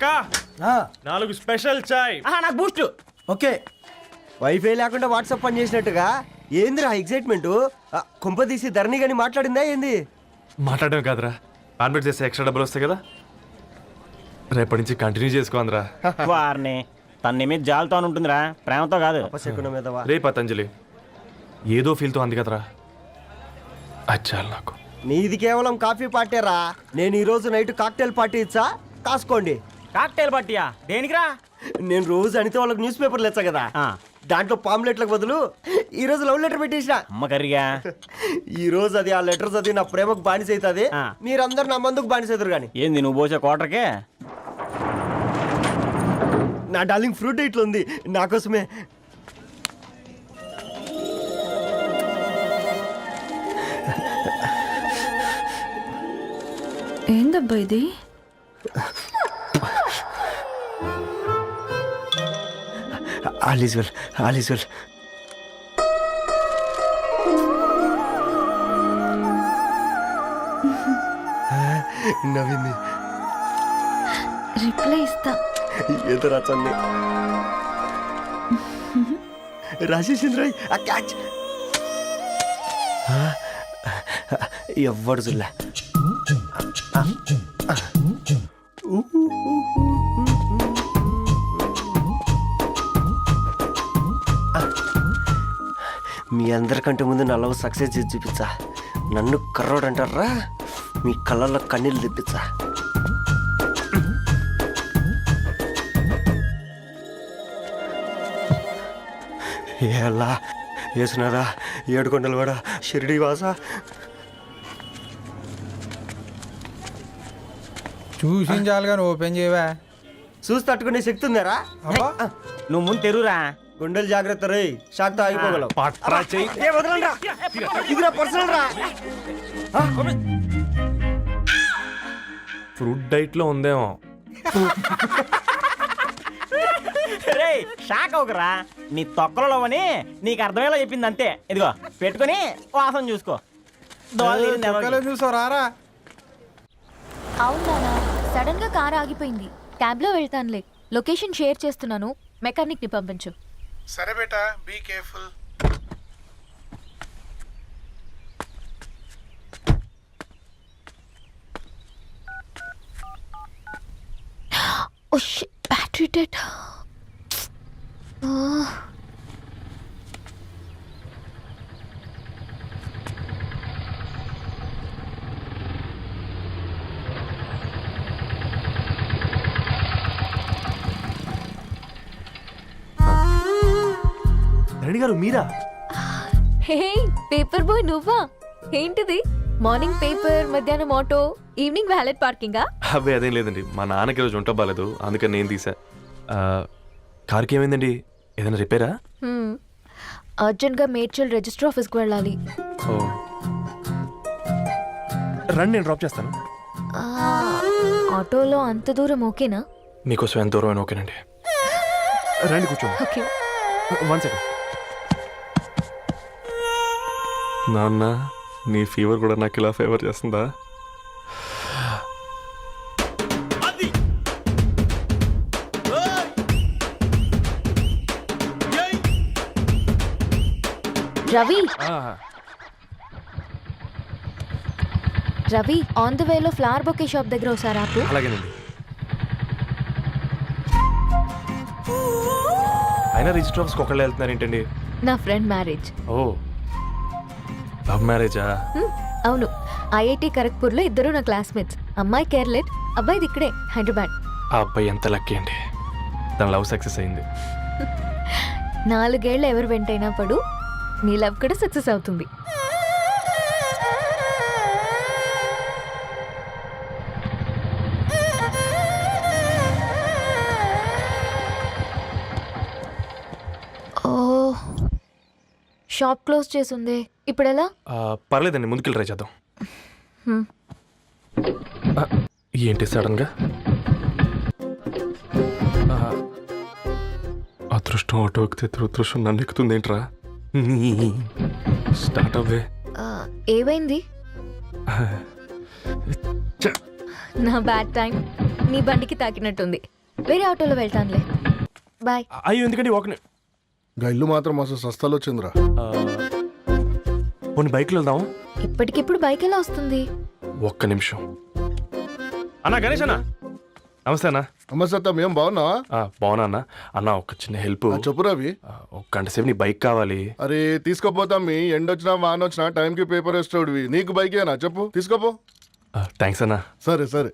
కాకా 4 స్పెషల్ చాయ్. నాకు Boost. Okay. Wifi లేకుండా వాట్సాప్ పని చేసినట్టుగా ఏందిరా ఎగ్జైట్మెంట్? కుంప తీసి ధరణి గాని మాట్లాడిందా ఏంది? మాట్లాడడం కాదురా, కాన్వర్ట్ చేస్తే ఎక్స్ట్రా డబ్బులు వస్తాయి కదా, రేపటి నుంచి కంటిన్యూ చేసుకోందిరా. వారిని తన మీద జాలతో ఉంటుందిరా, ప్రేమతో కాదు. రే పతంజలి, ఏదో ఫీల్తో అంది కదరా, అచ్చాలి నాకు. నీది కేవలం కాఫీ పార్టీరా. నేను ఈ రోజు నైట్ కాక్టైల్ పార్టీ ఇచ్చా, కాసుకోండి. కాక్టైల్ పార్టీయా? దేనికిరా? నేను రోజు అనితే వాళ్ళకి న్యూస్ పేపర్లు ఇచ్చా కదా, దాంట్లో పాంప్లెట్లకు బదులు ఈ రోజు లవ్ లెటర్ పెట్టేసిన. అమ్మ కర్రీగా ఈ రోజు అది ఆ లెటర్ చదివి నా ప్రేమకు బానిస అవుతుంది. మీరందరు నా మందుకు బానిస అవుతారు. కానీ ఏంది నువ్వు పోసే క్వార్టర్కే? నా డార్లింగ్ ఫ్రూట్ ఇట్లా ఉంది నా కోసమే. ఏందబ్బా ఇది? All is well, all is well. నవ్వింది. రిప్లై ఇస్తా. ఏదో రాచండి రాజేసింద్ర ఆ క్యాచ్ ఎవ్వడు జుల్లా. మీ అందరికంటే ముందు నా లవ్ సక్సెస్ చేసి చూపించా. నన్ను కర్రోడు అంటారా, మీ కళ్ళల్లో కన్నీళ్ళు తెప్పించా. ఎలా వేసినారా ఏడుకొండలు కూడా షిరిడి వాస. చూసించాలి కానీ ఓపెన్ చేయవా? చూసి తట్టుకునే శక్తి ఉందారా? నువ్వు ముందు తెరురా. గుండెలు జాగ్రత్త రే, షాక్తో ఆగిపోగలవు. ఫ్రూట్ డైట్ లో ఉందేమో. రే షాక్ అవకరా, నీ తొక్కలలో అని నీకు అర్థమయ్యేలా చెప్పింది అంతే. ఇదిగో పెట్టుకొని వాసన చూసుకో. చూసారా? అవునా, సడన్ గా కార్ ఆగిపోయింది. క్యాబ్ లో వెళ్తానులే. లొకేషన్ షేర్ చేస్తున్నాను, మెకానిక్ ని పంపించు. సరే బేటా, be careful. Oh shit, battery dead. Dharani గారు మీరా? హే పేపర్ బాయ్, నువ్వా? ఏంటిది? మార్నింగ్ పేపర్, మధ్యాహ్నం ఆటో, ఈవినింగ్ వ్యాలెట్ పార్కింగా? అబ్బాయి అదేం లేదండి, మా నాన్నకి రోజు ఉంట బాగాలేదు, అందుకని నేను తీసా. కార్కి ఏమైందండి? ఏదైనా రిపేరా? అర్జెంట్ గా మేడ్చల్ రిజిస్టర్ ఆఫీస్కి వెళ్ళాలి. ఓ రండి, నేను డ్రాప్ చేస్తాను. ఆటోలో అంత దూరం ఓకేనా? మీకోసం ఎంత దూరం అయినా ఓకేనండి. రండి కూర్చోండి. ఓకే. 1 సెకండ్. నాన్న, నీ ఫీవర్ కూడా నాకు ఇలా ఫేవర్ చేస్తుందా? రవి, రవి ఆన్ ద వేలో ఫ్లవర్ బొకే షాప్ దగ్గర ఒకసారి ఆపు. అలాగేనండి. అయినా రిజిస్టర్ ఆఫీస్కి ఒకళ్ళు వెళ్తున్నారు ఏంటండి? నా ఫ్రెండ్ మ్యారేజ్. ఓ, లవ్ మ్యారేజా? అవును, ఐఐటి ఖరగ్పూర్లో ఇద్దరు నా క్లాస్మేట్స్. అమ్మాయి కేర్లెట్, అబ్బాయిది ఇక్కడే హైదరాబాద్. ఆ అబ్బాయి ఎంత లక్కీ అండి, తన లవ్ సక్సెస్ అయింది. 4 ఏళ్ళు ఎవరు వెంటైనా పడు, నీ లవ్ కూడా సక్సెస్ అవుతుంది. ఓ, షాప్ క్లోజ్ చేసింది, ఇప్పుడు ఎలా? పర్లేదండి, ముందుకెళ్ళి ట్రై చేద్దాం. ఏంటి సడన్గా? అదృష్టం ఆటో ఎక్కితే దురదృష్టం నన్ను ఎక్కుతుంది ఏంట్రా? స్టార్ట్ అవ్వే. ఏమైంది? నా బ్యాడ్ టైం. నీ బండికి తాకినట్టుంది. వేరే ఆటోలో వెళ్తానులే. బాయ్. అయ్యో ఎందుకండి గా ఇల్లు మాత్రం మస్తు సస్తాలు వచ్చిందిరా. పోనీ బైక్లో వెళ్దాం. ఇప్పటికిప్పుడు బైక్ ఎలా వస్తుంది? ఒక్క నిమిషం. అన్నా గణేష్ అన్న, నమస్తే అన్న. నమస్తే, ఏం బాగున్నావా? బాగున్నా అన్న. అన్న ఒక చిన్న హెల్ప్. చెప్పు రవి. ఒక గంట సేపు నీ బైక్ కావాలి. అరే తీసుకోపోతాం, మీ ఎండొచ్చినా వాన వచ్చినా టైంకి పేపర్ వేస్తాడువి. నీకు బైకేనా చెప్పు, తీసుకోపో. థ్యాంక్స్ అన్న. సరే సరే.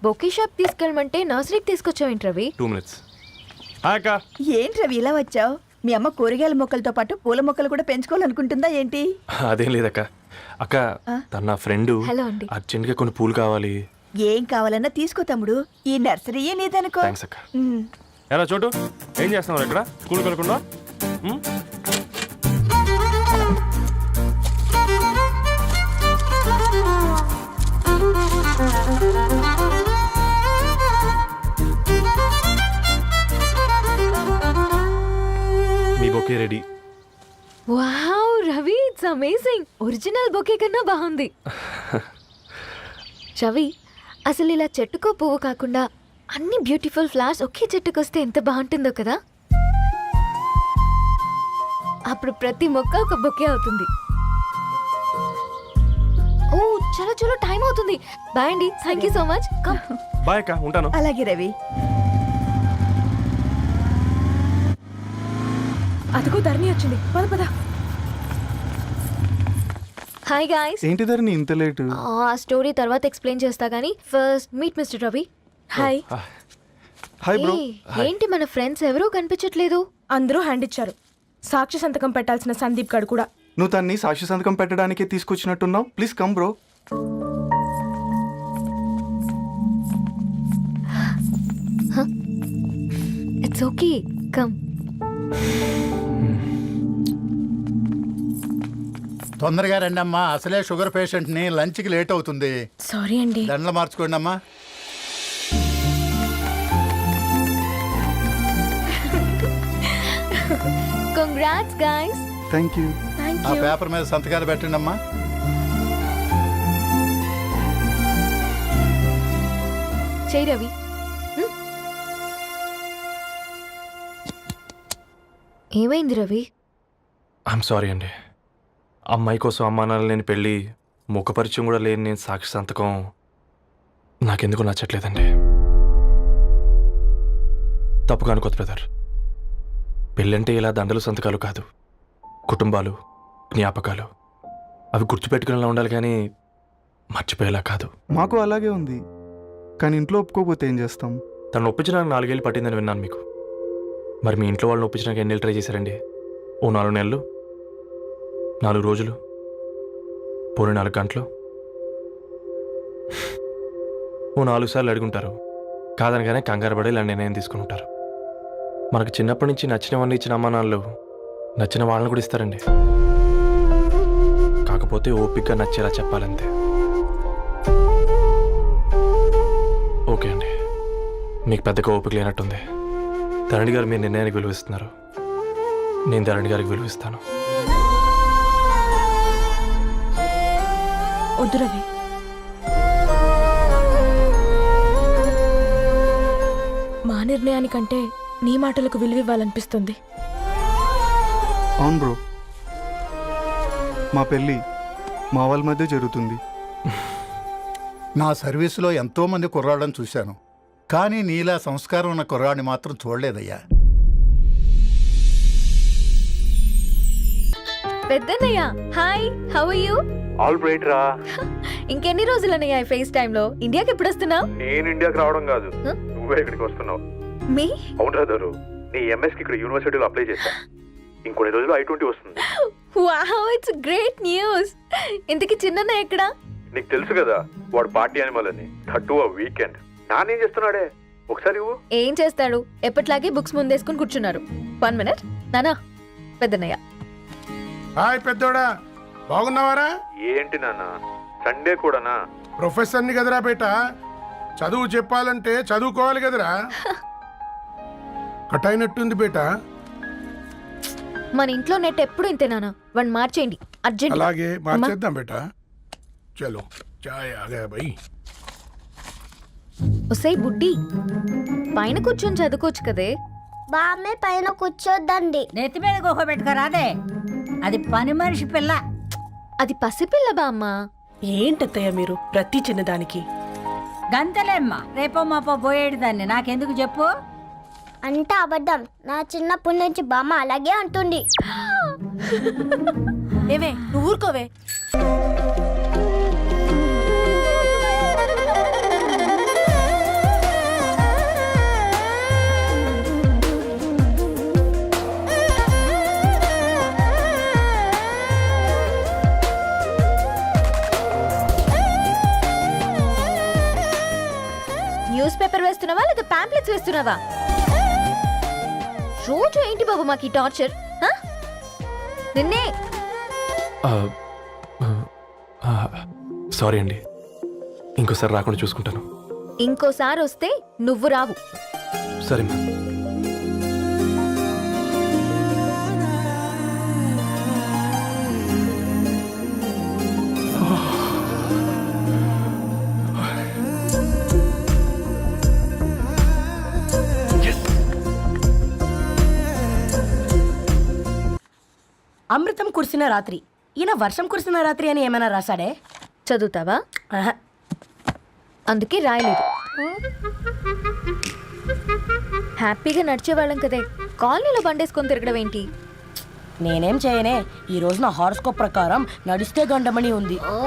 బొకే షాప్ తీసుకెళ్ళమంటే నర్సరీకి తీసుకొచ్చావేంటి రవి? 2 minutes. హాయ్ అక్క. ఏంటి రవి ఇలా వచ్చావు? మీ అమ్మ కూరగాయల మొక్కలతో పాటు పూల మొక్కలు కూడా పెంచుకోవాలనుకుంటుందా ఏంటి? అదేం లేదక్క. అక్క తన నా ఫ్రెండ్ హలో అండి. అర్జెంట్గా కొన్ని పూలు కావాలి. ఏం కావాలన్నా తీసుకో తమ్ముడు, ఈ నర్సరీయే నీదనుకో. థ్యాంక్స్ అక్క. ఎలా చోటు ఏం చేస్తున్నావు ఇక్కడ? స్కూల్కి వెళ్ళకుండా? మీ bouquet ready. Wow Ravi, it's amazing. Original bouquet కన్నా బాగుంది. రవి, అసలు ఇలా చెట్టుకో పువ్వు కాకుండా అన్ని బ్యూటిఫుల్ ఫ్లవర్స్ ఒకే చెట్టుకొస్తే ఎంత బాగుంటుందో కదా. అప్పుడు ప్రతి మొక్క ఒక బొకే అవుతుంది. ఓ చలో చలో, టైం అవుతుంది. బాయ్ అండి, thank you so much. Come. Bye అక్క, ఉంటాను. అలాగే రవి. అదిగో ధరణి వచ్చింది, పద పద. Hi guys. ఏంటి ధరణి ఇంత లేటు? ఆ స్టోరీ తర్వాత ఎక్స్ప్లెయిన్ చేస్తా గానీ first meet mister Ravi. Hi. Hi bro. ఏంటి మన ఫ్రెండ్స్ ఎవరూ కనిపించట్లేదు? అందరూ హ్యాండ్ ఇచ్చారు. సాక్షి సంతకం పెట్టాల్సిన సందీప్ గడు కూడా. నువ్వు తన్ని సాక్షి సంతకం పెట్టడానికే తీసుకొచ్చినట్టున్నావు. Please come bro. It's okay, come. తొందరగా రండి అమ్మా, అసలే షుగర్ పేషెంట్ ని, లంచ్ కి లేట్ అవుతుంది. సారీ అండి. దండలు మార్చుకోండి అమ్మా. Congrats guys. Thank you. ఆ పేపర్ మీద సంతకాలు పెట్టండి అమ్మా. చెయ్ రవి. ఏమైంది రవి? ఐఎమ్ సారీ అండి. అమ్మాయి కోసం అమ్మానాలు లేని పెళ్ళి, ముఖపరిచయం కూడా లేని నేను సాక్షి సంతకం నాకెందుకు నచ్చట్లేదండి. తప్పుగా అనుకోదు బ్రదర్. పెళ్ళంటే ఇలా దండలు సంతకాలు కాదు, కుటుంబాలు, జ్ఞాపకాలు. అవి గుర్తుపెట్టుకునేలా ఉండాలి కానీ మర్చిపోయేలా కాదు. మాకు అలాగే ఉంది, కానీ ఇంట్లో ఒప్పుకోకపోతే ఏం చేస్తాం? తను ఒప్పించడానికి 4 ఏళ్ళు పట్టిందని విన్నాను మీకు. మరి మీ ఇంట్లో వాళ్ళని ఒప్పించడానికి ఎన్ని ఏళ్ళు ట్రై చేశారండి? ఓ 4 నెలలు, 4 రోజులు, పోనీ 4 గంటలు, ఓ 4 సార్లు అడుగుంటారు. కాదనగానే కంగారు పడి ఇలా నిర్ణయం తీసుకుని ఉంటారు. మనకు చిన్నప్పటి నుంచి నచ్చినవన్నీ ఇచ్చిన అమ్మానాళ్ళు నచ్చిన వాళ్ళని కూడా ఇస్తారండి. కాకపోతే ఓపికగా నచ్చేలా చెప్పాలంతే. ఓకే అండి, మీకు పెద్దగా ఓపిక లేనట్టుంది. ధరణి గారు మీ నిర్ణయానికి విలువిస్తున్నారు, నేను ధరణి గారికి విలువిస్తాను. వద్దు రవి. మా నిర్ణయానికంటే నీ మాటలకు విలువివ్వాలనిపిస్తుంది. అవును బ్రో, మా పెళ్ళి మా వాళ్ళ మధ్య జరుగుతుంది. నా సర్వీసులో ఎంతో మంది కుర్రాళ్ళని చూశాను. కానీ నీలా సంస్కారం ఉన్న కుర్రాడిని మాత్రం చూడలేదయ్యా. పెద్దన్నయ్య hi, how are you? All right రా. ఇంకెన్ని రోజులన్నయ్య ఈ ఫేస్ టైమ్ లో? ఇండియాకి ఎప్పుడు వస్తున్నావు? నేను ఇండియాకి రావడం కాదు, Huh? నువ్వే ఇక్కడికి వస్తున్నావు. మీ అవునరా దరు, నీ ఎంఎస్ కి ఇక్కడ యూనివర్సిటీలో అప్లై చేశా. ఇంకొన్ని రోజులు I-20 వస్తుంది. Wow, it's great news. ఇంతకి చిన్నన్నయ్య ఎక్కడా? నీకు తెలుసు కదా వాడు పార్టీ యానిమల్ అని, థర్టూ ఆ వీకెండ్. నానేం చేస్తున్నాడే ఒకసారి ఇవ్వు. ఏం చేస్తాడు, ఎప్పట్లాగే బుక్స్ ముందేసుకుని కూర్చున్నారు. 1 minute నానా. పెద్దన్నయ్య హాయ్ పెద్దోడా, బాగున్నావారా? ఏంటి నాన్న సండే కూడానా? ప్రొఫెసర్ని కదరా బేట, చదువు చెప్పాలంటే చదువుకోవాలి కదరా. కట్ అయినట్టుంది బేట. మన ఇంట్లో నెట్ ఎప్పుడు ఇంతే నానా. వన్ మార్చేయండి అర్జెంట్. అలాగే మార్చేద్దాం బేట. చలో చాయ్ ఆగా భయ్. ఒసై బుడ్డి, పైన కూర్చొని చదువుకోవచ్చు కదే. బామ్మే పైన కూర్చోద్దండి. నెత్తి మీద గుహ పెట్టుకోరాదే, అది పని మనిషి పిల్ల. అది పసిపిల్ల బామ్మ. ఏంటత్తయ్య మీరు ప్రతి చిన్నదానికి? గంతలేమ్మా, రేపో మాపో పోయేడు దాన్ని నాకెందుకు చెప్పు. అంటే అబద్ధం, నా చిన్నప్పటి నుంచి బామ్మ అలాగే అంటుంది. ఏవే నువ్వు ఊరుకోవే. న్యూస్ పేపర్ వేస్తున్నావా లేదా పాంప్లెట్స్ వేస్తున్నావా? రోజు ఏంటి బాబు మాకు ఈ టార్చర్? నిన్నే సారీ అండి, ఇంకోసారి రాకుండా చూసుకుంటాను. ఇంకోసారి వస్తే నువ్వు రావు. సరే మ్యామ్. అమృతం కురిసిన రాత్రి, ఈయన వర్షం కురిసిన రాత్రి అని ఏమైనా రాశాడే? చదువుతావా? ఆహా. అందుకే రాయలేదు. హ్యాపీగా నడిచేవాళ్ళం కదే, కాలనీలో బండేసుకొని తిరగడం ఏంటి? నేనేం చేయనే, ఈ రోజు నా హారోస్కోప్ ప్రకారం నడిస్తే గండమణి ఉంది. ఓ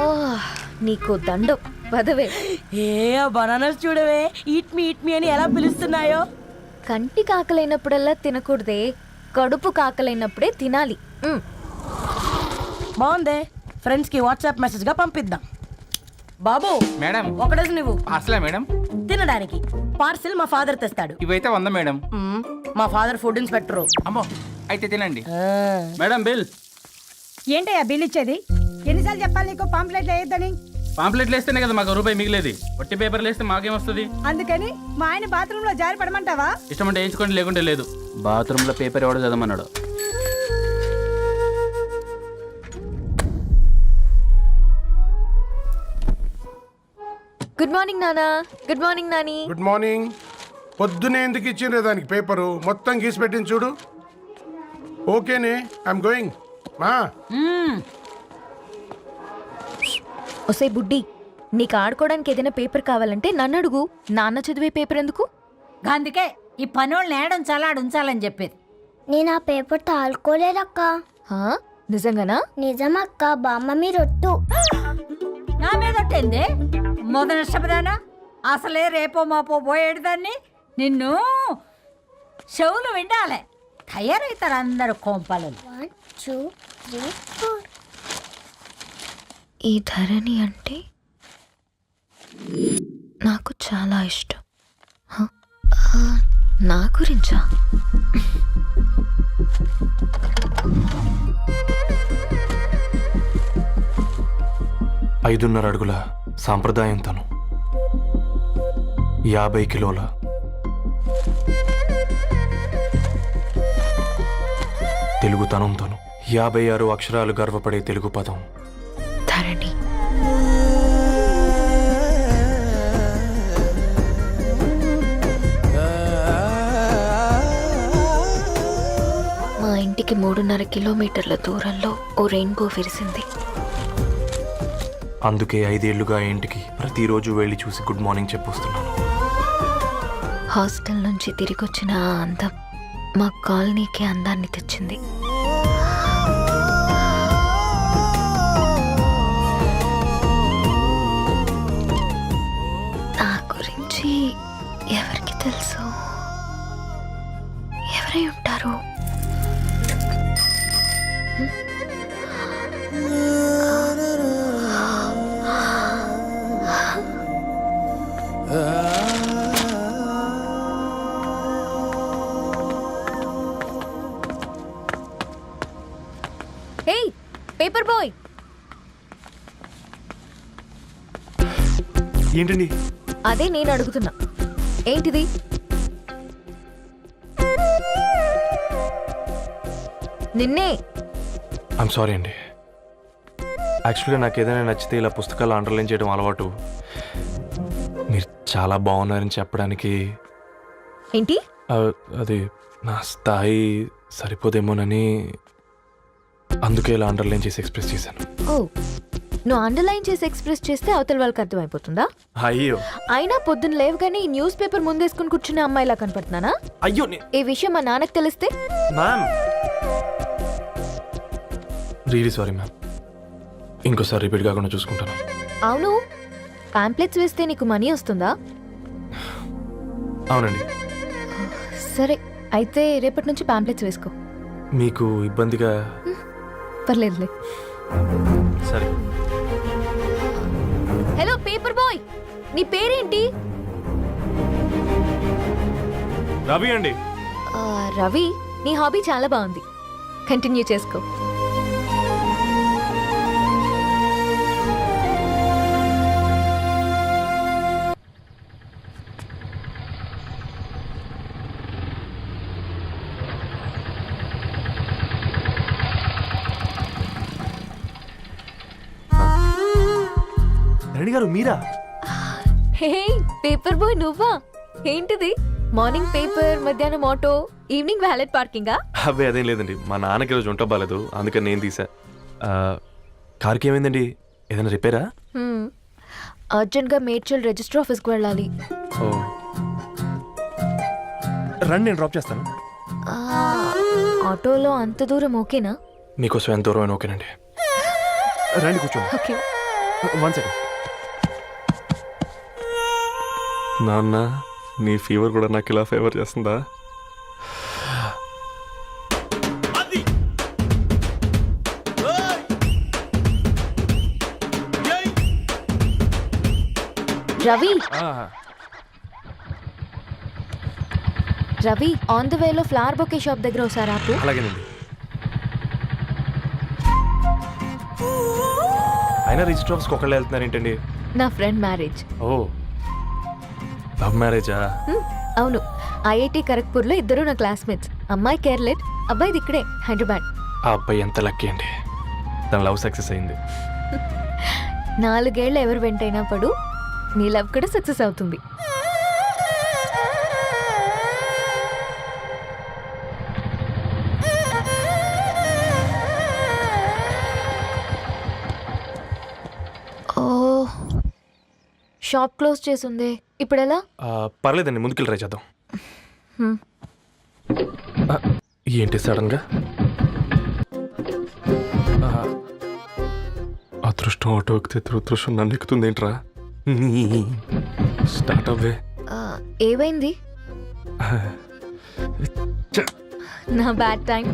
నీకు దండం పదవే. ఏ బనానాస్ చూడవే, ఈట్ మీ అని ఎలా పిలుస్తున్నాయో. కంటి కాకలైనప్పుడల్లా తినకూడదే, కడుపు కాకలైనప్పుడే తినాలి. బాగుందే, ఫ్రెండ్స్ కి వాట్సాప్ మెసేజ్ గా పంపిద్దాం. బాబు మేడం, ఒకడేసి నువ్వు అసలే మేడం తినడానికి పార్సిల్ మా ఫాదర్ తెస్తాడు. ఇవైతే 100 మేడం. మా ఫాదర్ ఫుడ్ ఇన్స్పెక్టర్. అమ్మో, అయితే తినండి మేడం. బిల్ ఏంటయ్యా బిల్ ఇచ్చేది? ఎన్నిసార్లు చెప్పాలి నీకు పాంప్లెట్ వేయొద్దని? పాంప్లెట్లు వేస్తేనే కదా మాకు రూపాయి మిగిలేది. ఒట్టి పేపర్లు వేస్తే మాకేమొస్తుంది? అందుకని మా ఆయన బాత్రూమ్ లో జారి పడమంటావా? ఇష్టం అంటే వేయించుకోండి, లేకుంటే లేదు. బాత్రూమ్ లో పేపర్ ఎవడో చదవమన్నాడు. గుడ్ మార్నింగ్ నానా. Good morning Nani. Good morning. పొద్దునే ఎందుకు ఇచ్చిండ్రే దానికి పేపరు? మొత్తం గీసి పెట్టింది చూడు. ఓకేనే, ఐఎమ్ గోయింగ్ మా. ఒసే బుడ్డి, నీకు ఆడుకోవడానికి ఏదైనా పేపర్ కావాలంటే నన్ను అడుగు. నాన్న చదివే పేపర్ ఎందుకు? అందుకే ఈ పనోళ్ళని ఏడం చలాడు ఉంచాలని చెప్పేది. నేను ఆ పేపర్ తాలుకోలేదక్క. హా? నిజంగానా? నిజమక్క, బామ్మ మీరొట్టు. నా మీద ఒట్టేంది మొదటి నష్టపదానా? అసలే రేపో మాపో పోయేడు దాన్ని. నిన్ను చెవులు విండాలే, తయారవుతారు అందరు కోంపాలు. 1 2 3 4. ఈ ధరణి అంటే నాకు చాలా ఇష్టం. హ? నా గురించా? 5.5 అడుగుల సాంప్రదాయం తను, 50 కిలోల తెలుగుతనం తను, 56 అక్షరాలు గర్వపడే తెలుగు పదం ధరణి. మా ఇంటికి 3.5 కిలోమీటర్ల దూరంలో ఓ రెయిన్బో విరిసింది. అందుకే 5 ఏళ్లుగా ఇంటికి ప్రతిరోజు వెళ్ళి చూసి గుడ్ మార్నింగ్ చెప్పొస్తున్నాను. హాస్టల్ నుంచి తిరిగి వచ్చిన ఆ అందం మా కాలనీకి అందాన్ని తెచ్చింది. నా గురించి ఎవరికి తెలుసు? ఎవరై ఉంటారు? హేయ్ పేపర్ బాయ్, ఏంటండి? అదే నేను అడుగుతున్నా, ఏంటిది? నిన్నే. ఐమ్ సారీ అండి. యాక్చువల్గా నాకు ఏదైనా నచ్చితే ఇలా పుస్తకాలు అండర్లైన్ చేయడం అలవాటు. మీరు చాలా బాగున్నారని చెప్పడానికి ఏంటి? అది నా స్థాయి సరిపోదేమోనని అందుకే ఇలా అండర్లైన్ చేసి ఎక్స్ప్రెస్ చేశాను. ఓ, నువ్వు అండర్లైన్ చేసి ఎక్స్ప్రెస్ చేస్తే అవతల వాళ్ళకి అర్థమైపోతుందా? అయ్యో అయినా పొద్దున్న లేవగానే ఈ న్యూస్ పేపర్ ముందేసుకుని కూర్చున్న అమ్మాయిలా కనపడుతున్నానా? అయ్యో ఈ విషయం మా నాన్నకు తెలిస్తే? Ma'am really sorry ma'am. ఇంకోసారి రిపీట్ కాకుండా చూసుకుంటాను. అవును, పాంప్లెట్స్ వేస్తే నీకు మనీ వస్తుందా? అవునండి. సరే, అయితే రేపటి నుంచి పాంప్లెట్స్ వేసుకో. మీకు ఇబ్బందిగా? పర్లేదులే. సరే. హలో పేపర్ బాయ్, నీ పేరేంటి? రవి అండి. రవి, నీ హాబీ చాలా బాగుంది, కంటిన్యూ చేసుకో. రణి గారు మీరా? హే పేపర్ బాయ్, నువ్వా? ఏంటిది? మార్నింగ్ పేపర్, మధ్యాహ్నం ఆటో, ఈవినింగ్ వ్యాలెట్ పార్కింగా? అబ్బాయి అదేం లేదండి, మా నాన్నకి రోజు ఉంట బాగాలేదు, అందుకని నేను తీసా. కార్కి ఏమైందండి? ఏదైనా రిపేరా? అర్జెంట్గా మేడ్చల్ రిజిస్టర్ ఆఫీస్కి వెళ్ళాలి. ఓ రండి, నేను డ్రాప్ చేస్తాను. ఆటోలో అంత దూరం ఓకేనా? మీకోసం ఎంత దూరం అయినా ఓకేనండి. రండి కూర్చోండి. ఓకే. 1 సెకండ్. నాన్న, నీ ఫీవర్ కూడా నాకు ఇలా ఫేవర్ చేస్తుందా? రవి, రవి, ఆన్ ద వేలో ఫ్లవర్ బొకే షాప్ దగ్గర ఒకసారి ఆపు. అలాగేనండి. అయినా రిజిస్టర్ ఆఫీస్కి ఒకళ్ళు వెళ్తున్నారు ఏంటండి? నా ఫ్రెండ్ మ్యారేజ్. ఓ, లవ్ మ్యారేజా? అవును, ఐఐటి ఖరగ్పూర్లో ఇద్దరు నా క్లాస్మేట్స్. అమ్మాయి కేర్లెట్, అబ్బాయిది ఇక్కడే హైదరాబాద్. ఆ అబ్బాయి ఎంత లక్కీ అండి, తన లవ్ సక్సెస్ అయింది. 4 ఏళ్ళు ఎవరు వెంటైనా పడు, నీ లవ్ కూడా సక్సెస్ అవుతుంది. ఓ, షాప్ క్లోజ్ చేసింది, ఇప్పుడు ఎలా? పర్లేదండి, ముందుకెళ్ళి ట్రై చేద్దాం. ఏంటి సడన్గా? అదృష్టం ఆటో ఎక్కితే దురదృష్టం నన్ను ఎక్కుతుంది ఏంట్రా? స్టార్ట్ అవ్వే. ఏమైంది? నా బ్యాడ్ టైం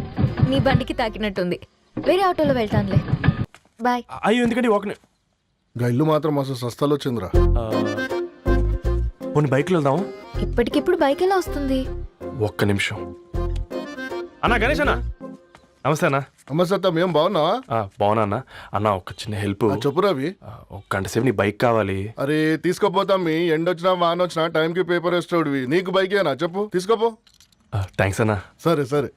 నీ బండికి తాకినట్టుంది. వేరే ఆటోలో వెళ్తానులే, బాయ్. అయ్యో ఎందుకండి ఒక ఇల్లు మాత్రం అసలు సస్తాలో వచ్చిందిరా. పోనీ బైక్లో వెళ్దాం. ఇప్పటికిప్పుడు బైక్ ఎలా వస్తుంది? ఒక్క నిమిషం. అన్నా గణేష్ అన్న, నమస్తే అన్న. నమస్తే, మేము బాగున్నావా? బాగున్నా అన్న. అన్న ఒక చిన్న హెల్ప్. చెప్పు రవి. ఒక గంట సేపు నీ బైక్ కావాలి. అరే తీసుకోపోతాం, మీ ఎండొచ్చినా వానొచ్చినా టైంకి పేపర్ వేస్తాడువి. నీకు బైకేనా చెప్పు, తీసుకోపో. థ్యాంక్స్ అన్న. సరే సరే.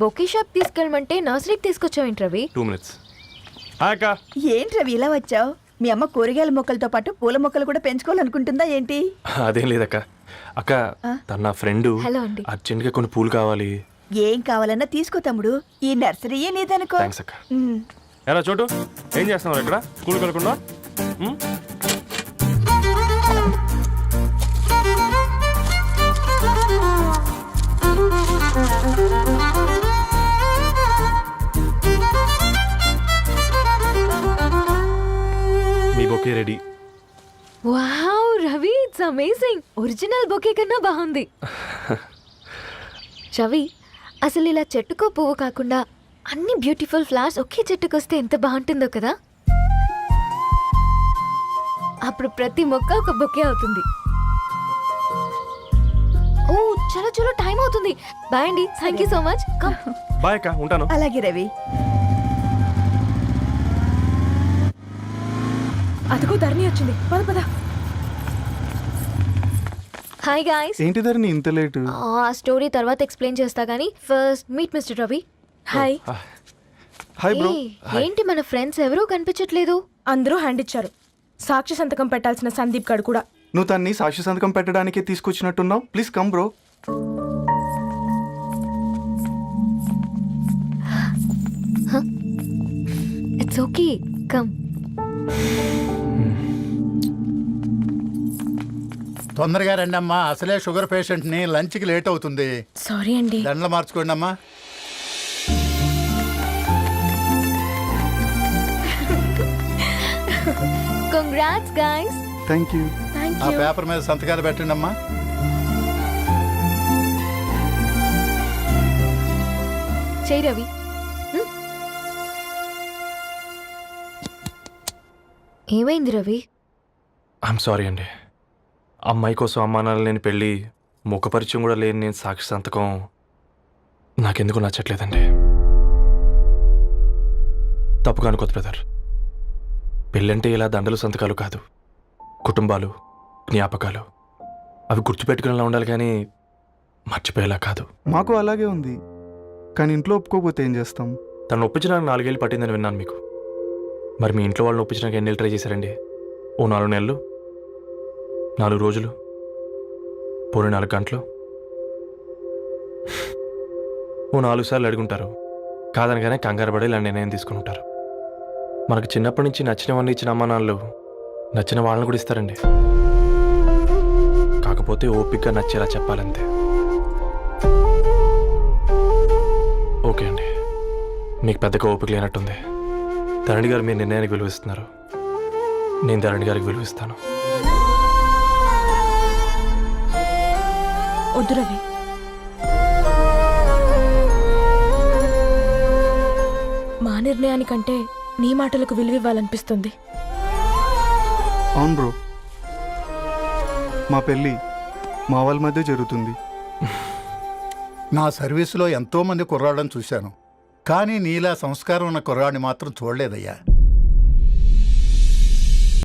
బొకే షాప్ తీసుకెళ్ళమంటే నర్సరీకి తీసుకొచ్చావేంటి రవి? 2 minutes. హాయ్ అక్క. ఏంటి రవి ఇలా వచ్చావు? మీ అమ్మ కూరగాయల మొక్కలతో పాటు పూల మొక్కలు కూడా పెంచుకోవాలనుకుంటుందా ఏంటి? అదేం లేదక్క. అక్క తన నా ఫ్రెండ్ హలో అండి. అర్జెంట్గా కొన్ని పూలు కావాలి. ఏం కావాలన్నా తీసుకో తమ్ముడు, ఈ నర్సరీయే నీదనుకో. థ్యాంక్స్ అక్క. ఉమ్. ఎలా చోటు ఏం చేస్తున్నావు ఇక్కడ? స్కూల్కి వెళ్ళకుండా? మీ bouquet ready. Wow Ravi, it's amazing. Original bouquet కన్నా బాగుంది. రవి, అసలు ఇలా చెట్టుకో పువ్వు కాకుండా అన్ని బ్యూటిఫుల్ ఫ్లవర్స్ ఒకే చెట్టుకు వస్తే ఎంత బాగుంటుందో కదా. అప్పుడు ప్రతి మొక్క ఒక బొకే అవుతుంది. ఓ చలో చలో, టైం అవుతుంది. బాయ్ అండి, thank you so much. Come. Bye అక్క, ఉంటాను. అలాగే రవి. అదిగో ధరణి వచ్చింది, పద పద. Hi guys. ఏంటి ధరణి ఇంత లేటు? ఆ స్టోరీ తర్వాత ఎక్స్ప్లెయిన్ చేస్తా గానీ first meet mister Ravi. Hi. Hi bro. ఏంటి మన ఫ్రెండ్స్ ఎవరూ కనిపించట్లేదు? అందరూ హ్యాండ్ ఇచ్చారు. సాక్షి సంతకం పెట్టాల్సిన సందీప్ గడు కూడా. నువ్వు తన్ని సాక్షి సంతకం పెట్టడానికే తీసుకొచ్చినట్టున్నావు. Please come bro. It's okay, come. తొందరగా రండి అమ్మా, అసలే షుగర్ పేషెంట్ని, లంచ్కి లేట్ అవుతుంది. సారీ అండి. దండలు మార్చుకోండి అమ్మా. Congrats guys. Thank you. ఆ పేపర్ మీద సంతకాలు పెట్టండి అమ్మా. చేయి రవి. ఏమైంది రవి? ఐఎమ్ సారీ అండి. అమ్మాయి కోసం అమ్మానాలు లేని పెళ్ళి, ముఖపరిచయం కూడా లేని నేను సాక్షి సంతకం నాకెందుకు నచ్చట్లేదండి. తప్పుగా అనుకోదు బ్రదర్. పెళ్ళంటే ఇలా దండలు సంతకాలు కాదు, కుటుంబాలు, జ్ఞాపకాలు. అవి గుర్తుపెట్టుకునేలా ఉండాలి కానీ మర్చిపోయేలా కాదు. మాకు అలాగే ఉంది, కానీ ఇంట్లో ఒప్పుకోకపోతే ఏం చేస్తాం? తను ఒప్పించడానికి 4 ఏళ్ళు పట్టిందని విన్నాను మీకు. మరి మీ ఇంట్లో వాళ్ళని ఒప్పించడానికి ఎన్ని ఏళ్ళు ట్రై చేశారండి? ఓ 4 నెలలు, 4 రోజులు, పోనీ 4 గంటలు, ఓ 4 సార్లు అడుగుంటారు. కాదనగానే కంగారు పడి ఇలా నిర్ణయం తీసుకుని ఉంటారు. మనకు చిన్నప్పటి నుంచి నచ్చినవన్నీ ఇచ్చిన అమ్మానాళ్ళు నచ్చిన వాళ్ళని కూడా ఇస్తారండి. కాకపోతే ఓపికగా నచ్చేలా చెప్పాలంతే. ఓకే అండి, మీకు పెద్దగా ఓపిక లేనట్టుంది. ధరణి గారు మీ నిర్ణయానికి విలువిస్తున్నారు, నేను ధరణి గారికి విలువిస్తాను. వద్దు రవి. మా నిర్ణయానికంటే నీ మాటలకు విలువివ్వాలనిపిస్తుంది. అవును బ్రో, మా పెళ్ళి మా వాళ్ళ మధ్య జరుగుతుంది. నా సర్వీసులో ఎంతోమంది కుర్రాళ్ళని చూశాను, కానీ నీలా సంస్కారం ఉన్న కుర్రాడిని మాత్రం చూడలేదయ్యా.